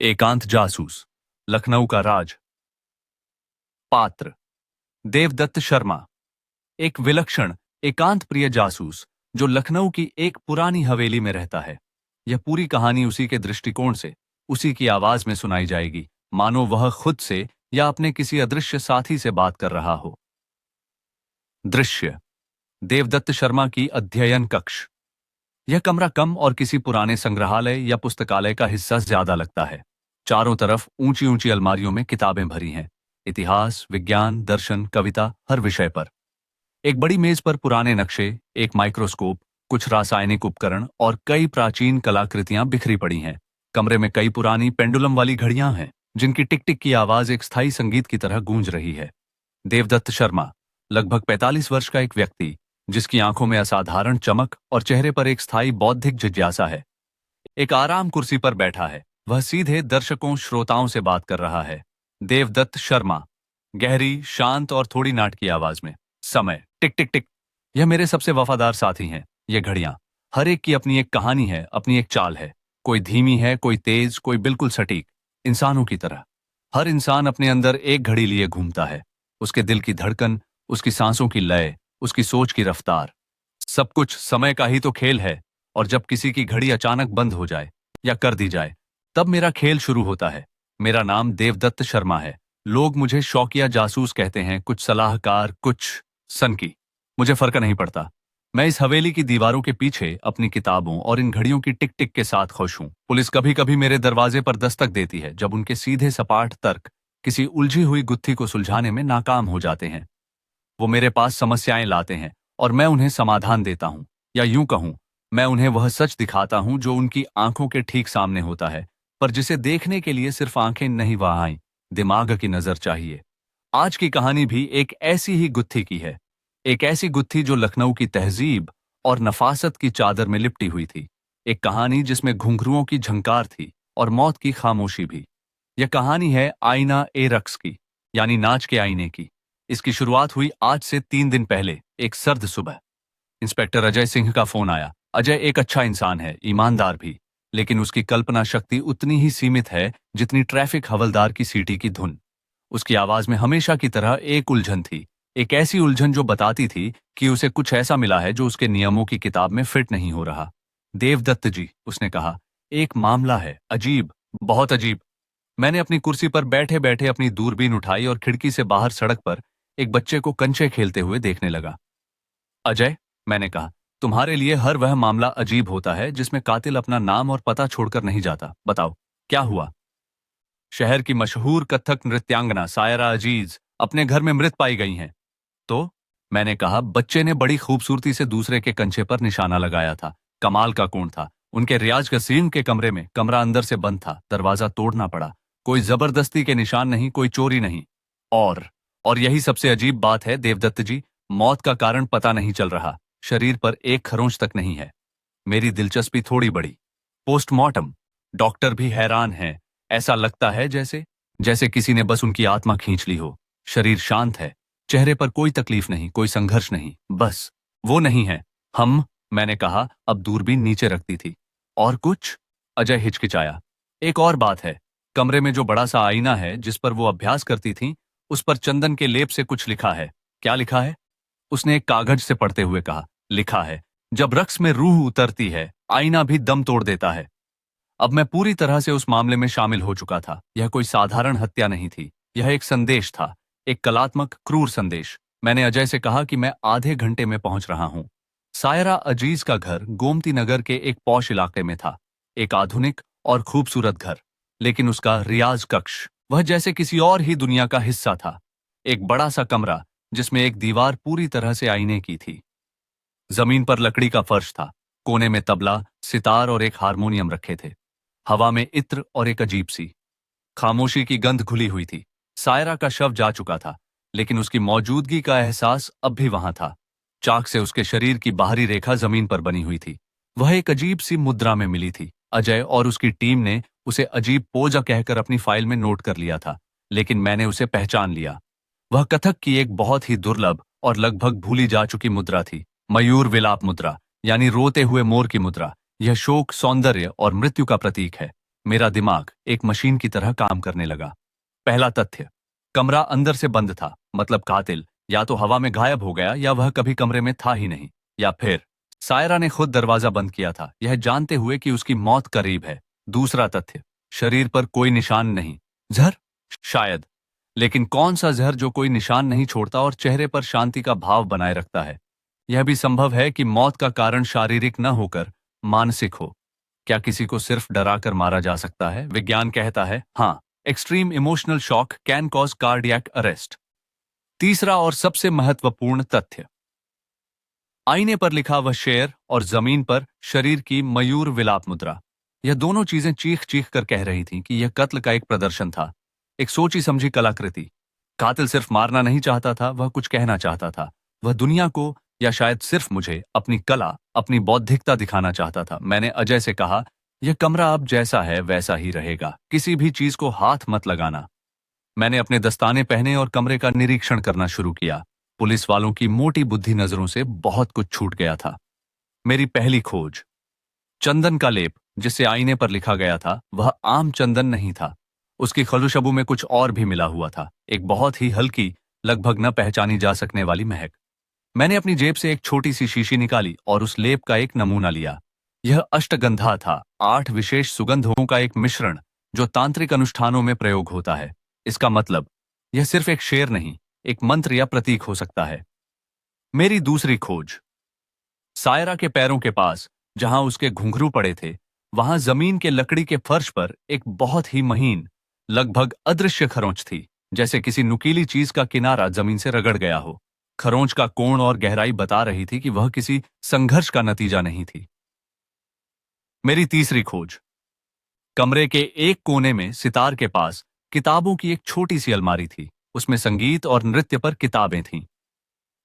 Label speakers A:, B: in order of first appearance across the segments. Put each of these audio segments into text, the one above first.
A: एकांत जासूस, लखनऊ का राज। पात्र देवदत्त शर्मा, एक विलक्षण एकांत प्रिय जासूस जो लखनऊ की एक पुरानी हवेली में रहता है। यह पूरी कहानी उसी के दृष्टिकोण से, उसी की आवाज में सुनाई जाएगी, मानो वह खुद से या अपने किसी अदृश्य साथी से बात कर रहा हो। दृश्य देवदत्त शर्मा की अध्ययन कक्ष। यह कमरा कम और किसी पुराने संग्रहालय या पुस्तकालय का हिस्सा ज्यादा लगता है। चारों तरफ ऊंची ऊंची अलमारियों में किताबें भरी हैं, इतिहास, विज्ञान, दर्शन, कविता, हर विषय पर। एक बड़ी मेज पर पुराने नक्शे, एक माइक्रोस्कोप, कुछ रासायनिक उपकरण और कई प्राचीन कलाकृतियां बिखरी पड़ी हैं। कमरे में कई पुरानी पेंडुलम वाली घड़ियां हैं, जिनकी टिक टिक की आवाज एक स्थायी संगीत की तरह गूंज रही है। देवदत्त शर्मा लगभग 45 वर्ष का एक व्यक्ति, जिसकी आंखों में असाधारण चमक और चेहरे पर एक स्थायी बौद्धिक जिज्ञासा है। एक आराम कुर्सी पर बैठा है, वह सीधे दर्शकों श्रोताओं से बात कर रहा है। देवदत्त शर्मा, गहरी, शांत और थोड़ी नाटकीय आवाज में। समय, टिक टिक टिक। यह मेरे सबसे वफादार साथी हैं, ये घड़ियां। हर एक की अपनी एक कहानी है, अपनी एक चाल है। कोई धीमी है, कोई तेज, कोई बिल्कुल सटीक, इंसानों की तरह। हर इंसान अपने अंदर एक घड़ी लिए घूमता है। उसके दिल की धड़कन, उसकी सांसों की लय, उसकी सोच की रफ्तार, सब कुछ समय का ही तो खेल है। और जब किसी की घड़ी अचानक बंद हो जाए या कर दी जाए, तब मेरा खेल शुरू होता है। मेरा नाम देवदत्त शर्मा है। लोग मुझे शौकिया जासूस कहते हैं, कुछ सलाहकार, कुछ सनकी। मुझे फर्क नहीं पड़ता। मैं इस हवेली की दीवारों के पीछे अपनी किताबों और इन घड़ियों की टिक टिक के साथ खुश हूं। पुलिस कभी कभी मेरे दरवाजे पर दस्तक देती है, जब उनके सीधे सपाट तर्क किसी उलझी हुई गुत्थी को सुलझाने में नाकाम हो जाते हैं। वो मेरे पास समस्याएं लाते हैं और मैं उन्हें समाधान देता हूं, या यूं कहूं, मैं उन्हें वह सच दिखाता हूं जो उनकी आंखों के ठीक सामने होता है, पर जिसे देखने के लिए सिर्फ आंखें नहीं वहां, दिमाग की नजर चाहिए। आज की कहानी भी एक ऐसी ही गुत्थी की है। एक ऐसी गुत्थी जो लखनऊ की तहजीब और नफासत की चादर में लिपटी हुई थी। एक कहानी जिसमें घुंघरुओं की झंकार थी और मौत की खामोशी भी। यह कहानी है आईना ए रक्स की, यानी नाच के आईने की। इसकी शुरुआत हुई आज से 3 दिन पहले, एक सर्द सुबह। इंस्पेक्टर अजय सिंह का फोन आया। अजय एक अच्छा इंसान है, ईमानदार भी, लेकिन उसकी कल्पना शक्ति उतनी ही सीमित है जितनी ट्रैफिक हवलदार की सीटी की धुन। उसकी आवाज में हमेशा की तरह एक उलझन थी, एक ऐसी उलझन जो बताती थी कि उसे कुछ ऐसा मिला है जो उसके नियमों की किताब में फिट नहीं हो रहा। देवदत्त जी, उसने कहा, एक मामला है, अजीब, बहुत अजीब। मैंने अपनी कुर्सी पर बैठे बैठे अपनी दूरबीन उठाई और खिड़की से बाहर सड़क पर एक बच्चे को कंचे खेलते हुए देखने लगा। अजय, मैंने कहा, तुम्हारे लिए हर वह मामला अजीब होता है जिसमें कातिल अपना नाम और पता छोड़कर नहीं जाता। बताओ, क्या हुआ? शहर की मशहूर कथक नृत्यांगना सायरा अजीज अपने घर में मृत पाई गई हैं। तो मैंने कहा, बच्चे ने बड़ी खूबसूरती से दूसरे के कंचे पर निशाना लगाया था। कमाल का कोण था। उनके रियाज कसीम के कमरे में, कमरा अंदर से बंद था, दरवाजा तोड़ना पड़ा। कोई जबरदस्ती के निशान नहीं, कोई चोरी नहीं। और यही सबसे अजीब बात है देवदत्त जी, मौत का कारण पता नहीं चल रहा। शरीर पर एक खरोंच तक नहीं है। मेरी दिलचस्पी थोड़ी बढ़ी। पोस्टमार्टम? डॉक्टर भी हैरान हैं। ऐसा लगता है जैसे जैसे किसी ने बस उनकी आत्मा खींच ली हो। शरीर शांत है, चेहरे पर कोई तकलीफ नहीं, कोई संघर्ष नहीं, बस वो नहीं है हम। मैंने कहा, अब दूरबीन नीचे रखती थी। और कुछ? अजय हिचकिचाया। एक और बात है, कमरे में जो बड़ा सा आईना है जिस पर वो अभ्यास करती थी, उस पर चंदन के लेप से कुछ लिखा है। क्या लिखा है? उसने एक कागज से पढ़ते हुए कहा, लिखा है, जब रक्स में रूह उतरती है, आईना भी दम तोड़ देता है। अब मैं पूरी तरह से उस मामले में शामिल हो चुका था। यह कोई साधारण हत्या नहीं थी, यह एक संदेश था, एक कलात्मक, क्रूर संदेश। मैंने अजय से कहा कि मैं आधे घंटे में पहुंच रहा हूं। सायरा अजीज का घर गोमती नगर के एक पॉश इलाके में था। एक आधुनिक और खूबसूरत घर, लेकिन उसका रियाज कक्ष वह जैसे किसी और ही दुनिया का हिस्सा था। एक बड़ा सा कमरा जिसमें एक दीवार पूरी तरह से आईने की थी। जमीन पर लकड़ी का फर्श था। कोने में तबला, सितार और एक हारमोनियम रखे थे। हवा में इत्र और एक अजीब सी खामोशी की गंध घुली हुई थी। सायरा का शव जा चुका था, लेकिन उसकी मौजूदगी का एहसास अब भी वहां था। चाक से उसके शरीर की बाहरी रेखा जमीन पर बनी हुई थी। वह एक अजीब सी मुद्रा में मिली थी। अजय और उसकी टीम ने उसे अजीब पोजा कहकर अपनी फाइल में नोट कर लिया था, लेकिन मैंने उसे पहचान लिया। वह कथक की एक बहुत ही दुर्लभ और लगभग भूली जा चुकी मुद्रा थी। मयूर विलाप मुद्रा, यानी रोते हुए मोर की मुद्रा। यह शोक, सौंदर्य और मृत्यु का प्रतीक है। मेरा दिमाग एक मशीन की तरह काम करने लगा। पहला तथ्य, कमरा अंदर से बंद था, मतलब कातिल या तो हवा में गायब हो गया या वह कभी कमरे में था ही नहीं, या फिर सायरा ने खुद दरवाजा बंद किया था, यह जानते हुए कि उसकी मौत करीब है। दूसरा तथ्य, शरीर पर कोई निशान नहीं। जहर? शायद, लेकिन कौन सा जहर जो कोई निशान नहीं छोड़ता और चेहरे पर शांति का भाव बनाए रखता है? यह भी संभव है कि मौत का कारण शारीरिक न होकर मानसिक हो। क्या किसी को सिर्फ डराकर मारा जा सकता है? विज्ञान कहता है हाँ, extreme emotional shock can cause cardiac arrest. तीसरा और सबसे महत्वपूर्ण तथ्य, आईने पर लिखा वह शेर और जमीन पर शरीर की मयूर विलाप मुद्रा, यह दोनों चीजें चीख चीख कर कह रही थीं कि यह कत्ल का एक प्रदर्शन था, एक सोची समझी कलाकृति। कातिल सिर्फ मारना नहीं चाहता था, वह कुछ कहना चाहता था। वह दुनिया को, या शायद सिर्फ मुझे, अपनी कला, अपनी बौद्धिकता दिखाना चाहता था। मैंने अजय से कहा, यह कमरा अब जैसा है वैसा ही रहेगा, किसी भी चीज को हाथ मत लगाना। मैंने अपने दस्ताने पहने और कमरे का निरीक्षण करना शुरू किया। पुलिस वालों की मोटी बुद्धि नजरों से बहुत कुछ छूट गया था। मेरी पहली खोज, चंदन का लेप जिसे आईने पर लिखा गया था, वह आम चंदन नहीं था। उसकी खलुशबू में कुछ और भी मिला हुआ था, एक बहुत ही हल्की, लगभग न पहचानी जा सकने वाली महक। मैंने अपनी जेब से एक छोटी सी शीशी निकाली और उस लेप का एक नमूना लिया। यह अष्टगंधा था, 8 विशेष सुगंधों का एक मिश्रण जो तांत्रिक अनुष्ठानों में प्रयोग होता है। इसका मतलब, यह सिर्फ एक शेर नहीं, एक मंत्र या प्रतीक हो सकता है। मेरी दूसरी खोज, सायरा के पैरों के पास जहां उसके घुंघरू पड़े थे, वहां जमीन के लकड़ी के फर्श पर एक बहुत ही महीन, लगभग अदृश्य खरोंच थी, जैसे किसी नुकीली चीज का किनारा जमीन से रगड़ गया हो। खरोंच का कोण और गहराई बता रही थी कि वह किसी संघर्ष का नतीजा नहीं थी। मेरी तीसरी खोज, कमरे के एक कोने में सितार के पास किताबों की एक छोटी सी अलमारी थी। उसमें संगीत और नृत्य पर किताबें थीं।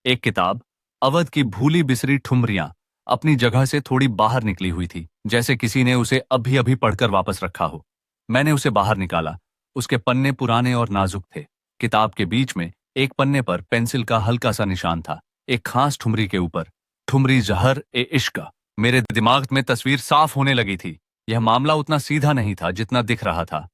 A: एक किताब, अवध की भूली बिसरी ठुमरियां, अपनी जगह से थोड़ी बाहर निकली हुई थी, जैसे किसी ने उसे अभी अभी पढ़कर वापस रखा हो। मैंने उसे बाहर निकाला। उसके पन्ने पुराने और नाजुक थे। किताब के बीच में एक पन्ने पर पेंसिल का हल्का सा निशान था, एक खास ठुमरी के ऊपर, ठुमरी जहर ए इश्क। मेरे दिमाग में तस्वीर साफ होने लगी थी। यह मामला उतना सीधा नहीं था जितना दिख रहा था।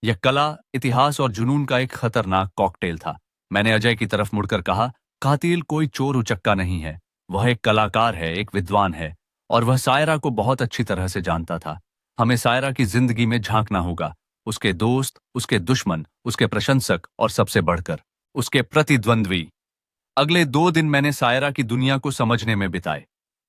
A: यह कला, इतिहास और जुनून का एक खतरनाक कॉकटेल था। मैंने अजय की तरफ मुड़कर कहा, कातिल कोई चोर उचक्का नहीं है, वह एक कलाकार है, एक विद्वान है, और वह सायरा को बहुत अच्छी तरह से जानता था। हमें सायरा की जिंदगी में झांकना होगा, उसके दोस्त, उसके दुश्मन, उसके प्रशंसक और सबसे बढ़कर उसके प्रतिद्वंद्वी। अगले 2 दिन मैंने सायरा की दुनिया को समझने में बिताए।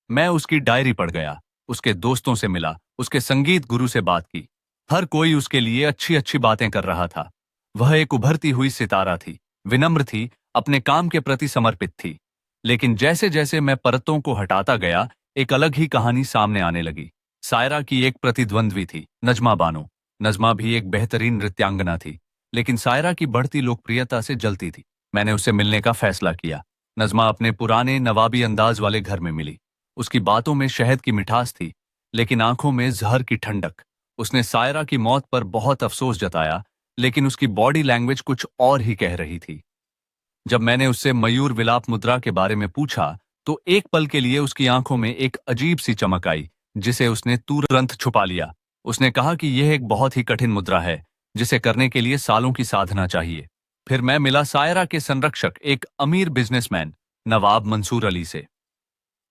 A: मैं उसकी डायरी पढ़ गया, उसके दोस्तों से मिला, उसके संगीत गुरु से बात की। हर कोई उसके लिए अच्छी अच्छी बातें कर रहा था। वह एक उभरती हुई सितारा थी, विनम्र थी, अपने काम के प्रति समर्पित थी। लेकिन जैसे जैसे मैं परतों को हटाता गया, एक अलग ही कहानी सामने आने लगी। सायरा की एक प्रतिद्वंद्वी थी, नजमा बानो। नजमा भी एक बेहतरीन नृत्यांगना थी, लेकिन सायरा की बढ़ती लोकप्रियता से जलती थी। मैंने उससे मिलने का फैसला किया। नजमा अपने पुराने नवाबी अंदाज वाले घर में मिली। उसकी बातों में शहद की मिठास थी, लेकिन आंखों में जहर की ठंडक। उसने सायरा की मौत पर बहुत अफसोस जताया, लेकिन उसकी बॉडी लैंग्वेज कुछ और ही कह रही थी। जब मैंने उससे मयूर विलाप मुद्रा के बारे में पूछा, तो एक पल के लिए उसकी आंखों में एक अजीब सी चमक आई, जिसे उसने तुरंत छुपा लिया। उसने कहा कि यह एक बहुत ही कठिन मुद्रा है, जिसे करने के लिए सालों की साधना चाहिए। फिर मैं मिला सायरा के संरक्षक, एक अमीर बिजनेसमैन, नवाब मंसूर अली से।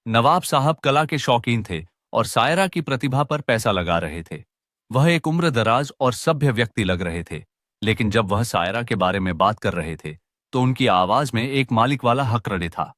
A: नवाब साहब कला के शौकीन थे और सायरा की प्रतिभा पर पैसा लगा रहे थे। वह एक उम्रदराज और सभ्य व्यक्ति लग रहे थे, लेकिन जब वह सायरा के बारे में बात कर रहे थे, तो उनकी आवाज में एक मालिक वाला हकरड़े था।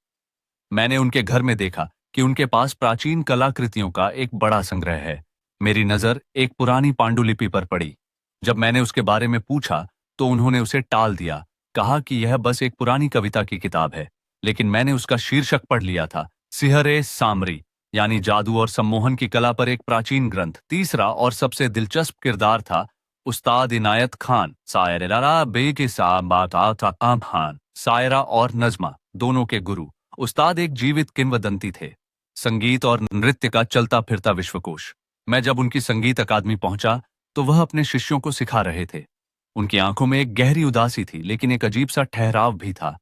A: मैंने उनके घर में देखा कि उनके पास प्राचीन कलाकृतियों का एक बड़ा संग्रह है। मेरी नजर एक पुरानी पांडुलिपि पर पड़ी। जब मैंने उसके बारे में पूछा, तो उन्होंने उसे टाल दिया, कहा कि यह बस एक पुरानी कविता की किताब है। लेकिन मैंने उसका शीर्षक पढ़ लिया था, सिहरे सामरी, यानी जादू और सम्मोहन की कला पर एक प्राचीन ग्रंथ। तीसरा और सबसे दिलचस्प किरदार था उस्ताद इनायत खान, सायरा बेटे खान। सायरा और नजमा दोनों के गुरु। उस्ताद एक जीवित किंवदंती थे, संगीत और नृत्य का चलता फिरता विश्वकोश। मैं जब उनकी संगीत अकादमी पहुंचा, तो वह अपने शिष्यों को सिखा रहे थे। उनकी आंखों में एक गहरी उदासी थी, लेकिन एक अजीब सा ठहराव भी था।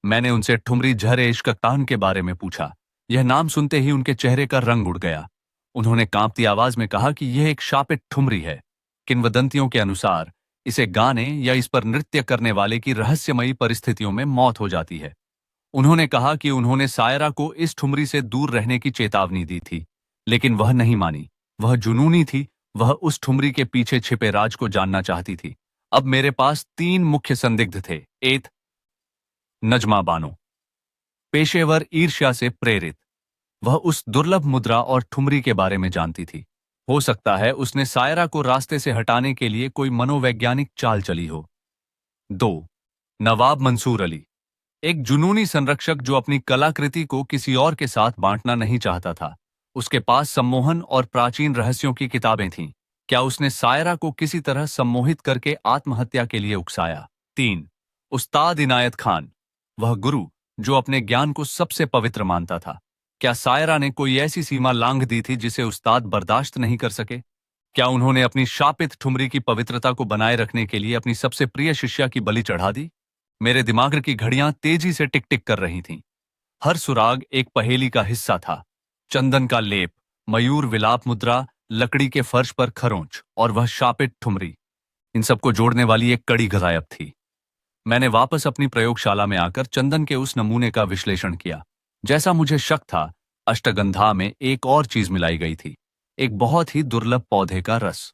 A: मैंने उनसे ठुमरी झरे इश्क तान के बारे में पूछा। यह नाम सुनते ही उनके चेहरे का रंग उड़ गया। उन्होंने कांपती आवाज में कहा कि यह एक शापित ठुमरी है। किंवदंतियों के अनुसार इसे गाने या इस पर नृत्य करने वाले की रहस्यमयी परिस्थितियों में मौत हो जाती है। उन्होंने कहा कि उन्होंने सायरा को इस ठुमरी से दूर रहने की चेतावनी दी थी, लेकिन वह नहीं मानी। वह जुनूनी थी, वह उस ठुमरी के पीछे छिपे राज को जानना चाहती थी। अब मेरे पास 3 मुख्य संदिग्ध थे। एथ नजमा बानो, पेशेवर ईर्ष्या से प्रेरित। वह उस दुर्लभ मुद्रा और ठुमरी के बारे में जानती थी। हो सकता है उसने सायरा को रास्ते से हटाने के लिए कोई मनोवैज्ञानिक चाल चली हो। 2 नवाब मंसूर अली, एक जुनूनी संरक्षक जो अपनी कलाकृति को किसी और के साथ बांटना नहीं चाहता था। उसके पास सम्मोहन और प्राचीन रहस्यों की किताबें थीं। क्या उसने सायरा को किसी तरह सम्मोहित करके आत्महत्या के लिए उकसाया? 3 उस्ताद इनायत खान, वह गुरु जो अपने ज्ञान को सबसे पवित्र मानता था। क्या सायरा ने कोई ऐसी सीमा लांघ दी थी जिसे उस्ताद बर्दाश्त नहीं कर सके? क्या उन्होंने अपनी शापित ठुमरी की पवित्रता को बनाए रखने के लिए अपनी सबसे प्रिय शिष्या की बलि चढ़ा दी? मेरे दिमाग की घड़ियां तेजी से टिक टिक कर रही थीं। हर सुराग एक पहेली का हिस्सा था। चंदन का लेप, मयूर विलाप मुद्रा, लकड़ी के फर्श पर खरोंच और वह शापित ठुमरी, इन सबको जोड़ने वाली एक कड़ी गायब थी। मैंने वापस अपनी प्रयोगशाला में आकर चंदन के उस नमूने का विश्लेषण किया। जैसा मुझे शक था, अष्टगंधा में एक और चीज मिलाई गई थी, एक बहुत ही दुर्लभ पौधे का रस।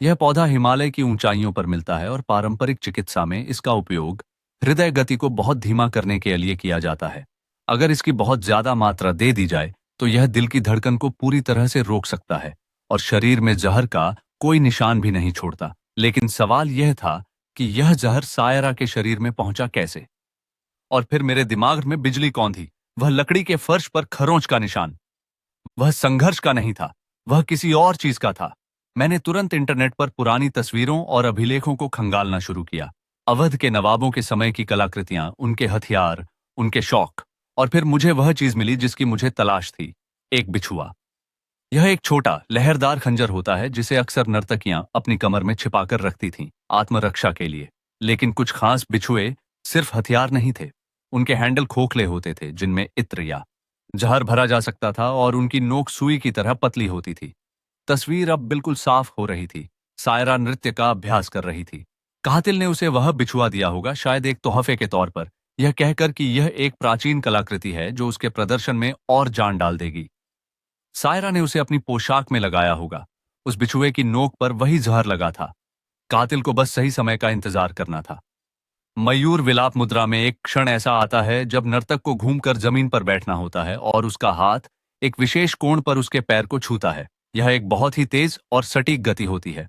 A: यह पौधा हिमालय की ऊंचाइयों पर मिलता है और पारंपरिक चिकित्सा में इसका उपयोग हृदय गति को बहुत धीमा करने के लिए किया जाता है। अगर इसकी बहुत ज्यादा मात्रा दे दी जाए तो यह दिल की धड़कन को पूरी तरह से रोक सकता है और शरीर में जहर का कोई निशान भी नहीं छोड़ता। लेकिन सवाल यह था कि यह जहर सायरा के शरीर में पहुंचा कैसे? और फिर मेरे दिमाग में बिजली कौन थी? वह लकड़ी के फर्श पर खरोंच का निशान, वह संघर्ष का नहीं था, वह किसी और चीज का था। मैंने तुरंत इंटरनेट पर पुरानी तस्वीरों और अभिलेखों को खंगालना शुरू किया। अवध के नवाबों के समय की कलाकृतियां, उनके हथियार, उनके शौक, और फिर मुझे वह चीज मिली जिसकी मुझे तलाश थी, एक बिछुआ। यह एक छोटा लहरदार खंजर होता है जिसे अक्सर नर्तकियां अपनी कमर में छिपाकर रखती थीं, आत्मरक्षा के लिए। लेकिन कुछ खास बिछुए सिर्फ हथियार नहीं थे, उनके हैंडल खोखले होते थे जिनमें इत्र या जहर भरा जा सकता था और उनकी नोक सुई की तरह पतली होती थी। तस्वीर अब बिल्कुल साफ हो रही थी। सायरा नृत्य का अभ्यास कर रही थी। कातिल ने उसे वह बिछुआ दिया होगा, शायद एक तोहफे के तौर पर, यह कहकर कि यह एक प्राचीन कलाकृति है जो उसके प्रदर्शन में और जान डाल देगी। सायरा ने उसे अपनी पोशाक में लगाया होगा। उस बिछुए की नोक पर वही जहर लगा था। कातिल को बस सही समय का इंतजार करना था। मयूर विलाप मुद्रा में एक क्षण ऐसा आता है जब नर्तक को घूमकर जमीन पर बैठना होता है और उसका हाथ एक विशेष कोण पर उसके पैर को छूता है। यह एक बहुत ही तेज और सटीक गति होती है।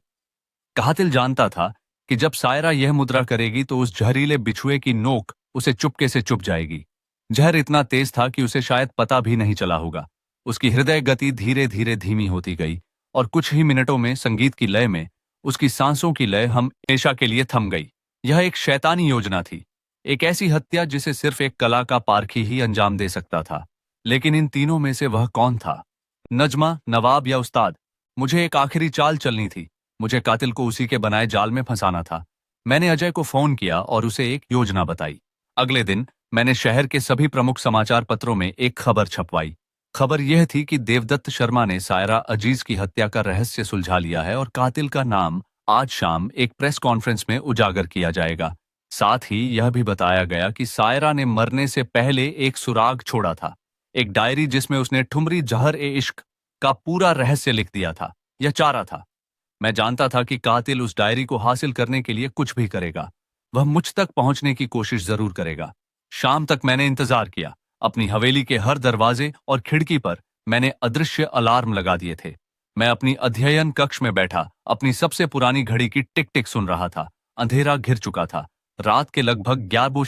A: कातिल जानता था कि जब सायरा यह मुद्रा करेगी तो उस जहरीले बिछुए की नोक उसे चुपके से चुभ जाएगी। जहर इतना तेज था कि उसे शायद पता भी नहीं चला होगा। उसकी हृदय गति धीरे धीरे धीमी होती गई और कुछ ही मिनटों में संगीत की लय में उसकी सांसों की लय हमेशा के लिए थम गई। यह एक शैतानी योजना थी, एक ऐसी हत्या जिसे सिर्फ एक कला का पारखी ही अंजाम दे सकता था। लेकिन इन तीनों में से वह कौन था? नजमा, नवाब या उस्ताद? मुझे एक आखिरी चाल चलनी थी। मुझे कातिल को उसी के बनाए जाल में फंसाना था। मैंने अजय को फोन किया और उसे एक योजना बताई। अगले दिन मैंने शहर के सभी प्रमुख समाचार पत्रों में एक खबर छपवाई। खबर यह थी कि देवदत्त शर्मा ने सायरा अजीज की हत्या का रहस्य सुलझा लिया है और कातिल का नाम आज शाम एक प्रेस कॉन्फ्रेंस में उजागर किया जाएगा। साथ ही यह भी बताया गया कि सायरा ने मरने से पहले एक सुराग छोड़ा था, एक डायरी जिसमें उसने ठुमरी जहर ए इश्क का पूरा रहस्य लिख दिया था। यह चारा था। मैं जानता था कि कातिल उस डायरी को हासिल करने के लिए कुछ भी करेगा। वह मुझ तक पहुंचने की कोशिश जरूर करेगा। शाम तक मैंने इंतजार किया। अपनी हवेली के हर दरवाजे और खिड़की पर मैंने अदृश्य अलार्म लगा दिए थे। मैं अपनी अध्ययन कक्ष में बैठा अपनी सबसे पुरानी घड़ी की टिक टिक सुन रहा था। अंधेरा घिर चुका था। रात के लगभग 11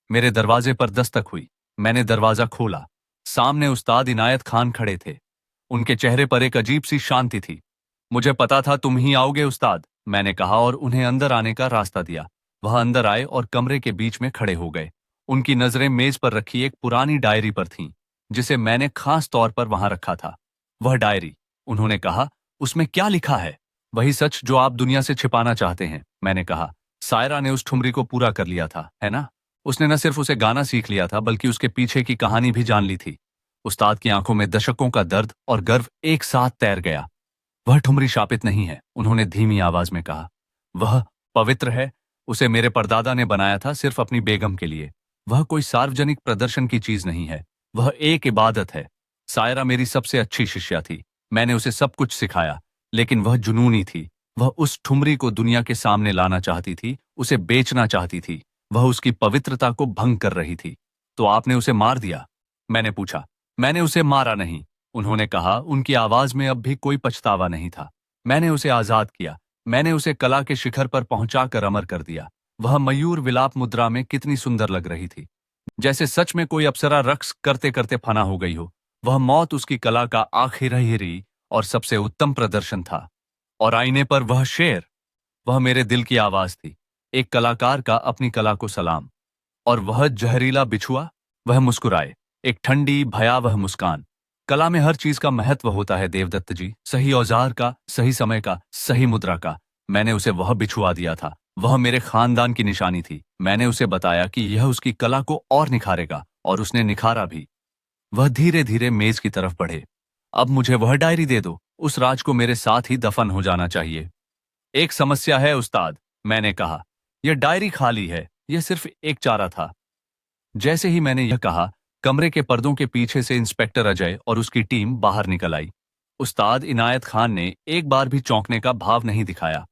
A: मेरे दरवाजे पर दस्तक हुई। मैंने दरवाजा खोला। सामने उस्ताद इनायत खान खड़े थे। उनके चेहरे पर एक अजीब सी शांति थी। मुझे पता था तुम ही आओगे उस्ताद, मैंने कहा और उन्हें अंदर आने का रास्ता दिया। वह अंदर आए और कमरे के बीच में खड़े हो गए। उनकी नजरें मेज पर रखी एक पुरानी डायरी पर थीं, जिसे मैंने खास तौर पर वहां रखा था। वह डायरी, उन्होंने कहा, उसमें क्या लिखा है? वही सच जो आप दुनिया से छिपाना चाहते हैं, मैंने कहा। सायरा ने उस ठुमरी को पूरा कर लिया था, है ना? उसने न सिर्फ उसे गाना सीख लिया था बल्कि उसके पीछे की कहानी भी जान ली थी। उस्ताद की आंखों में दशकों का दर्द और गर्व एक साथ तैर गया। वह ठुमरी शापित नहीं है, उन्होंने धीमी आवाज में कहा। वह पवित्र है। उसे मेरे परदादा ने बनाया था सिर्फ अपनी बेगम के लिए। वह कोई सार्वजनिक प्रदर्शन की चीज नहीं है, वह एक इबादत है। सायरा मेरी सबसे अच्छी शिष्या थी। मैंने उसे सब कुछ सिखाया, लेकिन वह जुनूनी थी। वह उस ठुमरी को दुनिया के सामने लाना चाहती थी, उसे बेचना चाहती थी। वह उसकी पवित्रता को भंग कर रही थी। तो आपने उसे मार दिया? मैंने पूछा। मैंने उसे मारा नहीं, उन्होंने कहा। उनकी आवाज में अब भी कोई पछतावा नहीं था। मैंने उसे आजाद किया। मैंने उसे कला के शिखर पर पहुंचाकर अमर कर दिया। वह मयूर विलाप मुद्रा में कितनी सुंदर लग रही थी, जैसे सच में कोई अप्सरा रक्स करते करते फना हो गई हो। वह मौत उसकी कला का आखिरी और सबसे उत्तम प्रदर्शन था। और आईने पर वह शेर, वह मेरे दिल की आवाज थी। एक कलाकार का अपनी कला को सलाम। और वह जहरीला बिछुआ, वह मुस्कुराए, एक ठंडी भयावह मुस्कान। कला में हर चीज का महत्व होता है देवदत्त जी, सही औजार का, सही समय का, सही मुद्रा का। मैंने उसे वह बिछुआ दिया था। वह मेरे खानदान की निशानी थी। मैंने उसे बताया कि यह उसकी कला को और निखारेगा, और उसने निखारा भी। वह धीरे धीरे मेज की तरफ बढ़े। अब मुझे वह डायरी दे दो, उस राज को मेरे साथ ही दफन हो जाना चाहिए। एक समस्या है उस्ताद, मैंने कहा। यह डायरी खाली है, यह सिर्फ एक चारा था। जैसे ही मैंने यह कहा, कमरे के पर्दों के पीछे से इंस्पेक्टर अजय और उसकी टीम बाहर निकल आई। उस्ताद इनायत खान ने एक बार भी चौंकने का भाव नहीं दिखाया।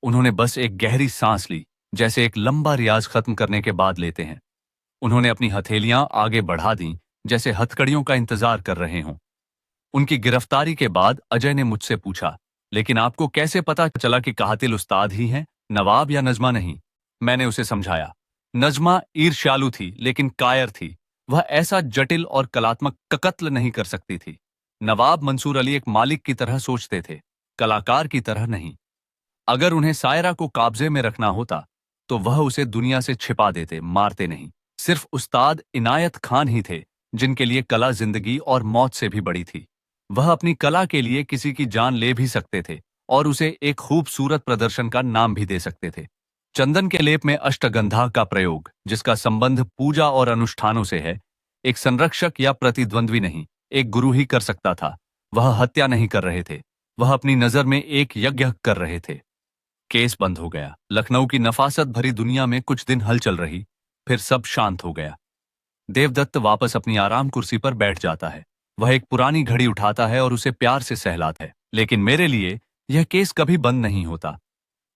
A: उन्होंने बस एक गहरी सांस ली, जैसे एक लंबा रियाज खत्म करने के बाद लेते हैं। उन्होंने अपनी हथेलियां आगे बढ़ा दी, जैसे हथकड़ियों का इंतजार कर रहे हों। उनकी गिरफ्तारी के बाद अजय ने मुझसे पूछा, लेकिन आपको कैसे पता चला कि कातिल उस्ताद ही हैं, नवाब या नजमा नहीं? मैंने उसे समझाया। नजमा ईर्ष्यालु थी, लेकिन कायर थी। वह ऐसा जटिल और कलात्मक कत्ल नहीं कर सकती थी। नवाब मंसूर अली एक मालिक की तरह सोचते थे, कलाकार की तरह नहीं। अगर उन्हें सायरा को काब्जे में रखना होता, तो वह उसे दुनिया से छिपा देते, मारते नहीं। सिर्फ उस्ताद इनायत खान ही थे जिनके लिए कला जिंदगी और मौत से भी बड़ी थी। वह अपनी कला के लिए किसी की जान ले भी सकते थे, और उसे एक खूबसूरत प्रदर्शन का नाम भी दे सकते थे। चंदन के लेप में अष्टगंधा का प्रयोग, जिसका संबंध पूजा और अनुष्ठानों से है, एक संरक्षक या प्रतिद्वंद्वी नहीं, एक गुरु ही कर सकता था। वह हत्या नहीं कर रहे थे, वह अपनी नजर में एक यज्ञ कर रहे थे। केस बंद हो गया। लखनऊ की नफासत भरी दुनिया में कुछ दिन हलचल रही, फिर सब शांत हो गया। देवदत्त वापस अपनी आराम कुर्सी पर बैठ जाता है। वह एक पुरानी घड़ी उठाता है और उसे प्यार से सहलाता है। लेकिन मेरे लिए यह केस कभी बंद नहीं होता।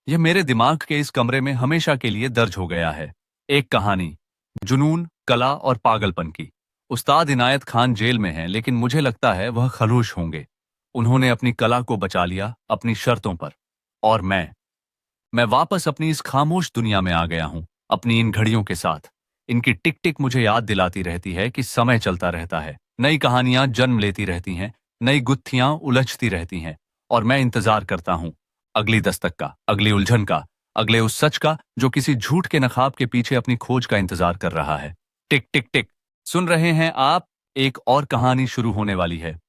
A: यह मेरे दिमाग के इस कमरे में हमेशा के लिए दर्ज हो गया है। एक कहानी, जुनून, कला और पागलपन की। उस्ताद इनायत खान जेल में हैं, लेकिन मुझे लगता है वह खलूश होंगे। उन्होंने अपनी कला को बचा लिया, अपनी शर्तों पर। और मैं वापस अपनी इस खामोश दुनिया में आ गया हूं, अपनी इन घड़ियों के साथ। इनकी टिक टिक मुझे याद दिलाती रहती है कि समय चलता रहता है। नई कहानियां जन्म लेती रहती हैं, नई गुत्थियां उलझती रहती हैं। और मैं इंतजार करता हूं अगली दस्तक का, अगली उलझन का, अगले उस सच का जो किसी झूठ के नकाब के पीछे अपनी खोज का इंतजार कर रहा है। टिक टिक टिक। सुन रहे हैं आप? एक और कहानी शुरू होने वाली है।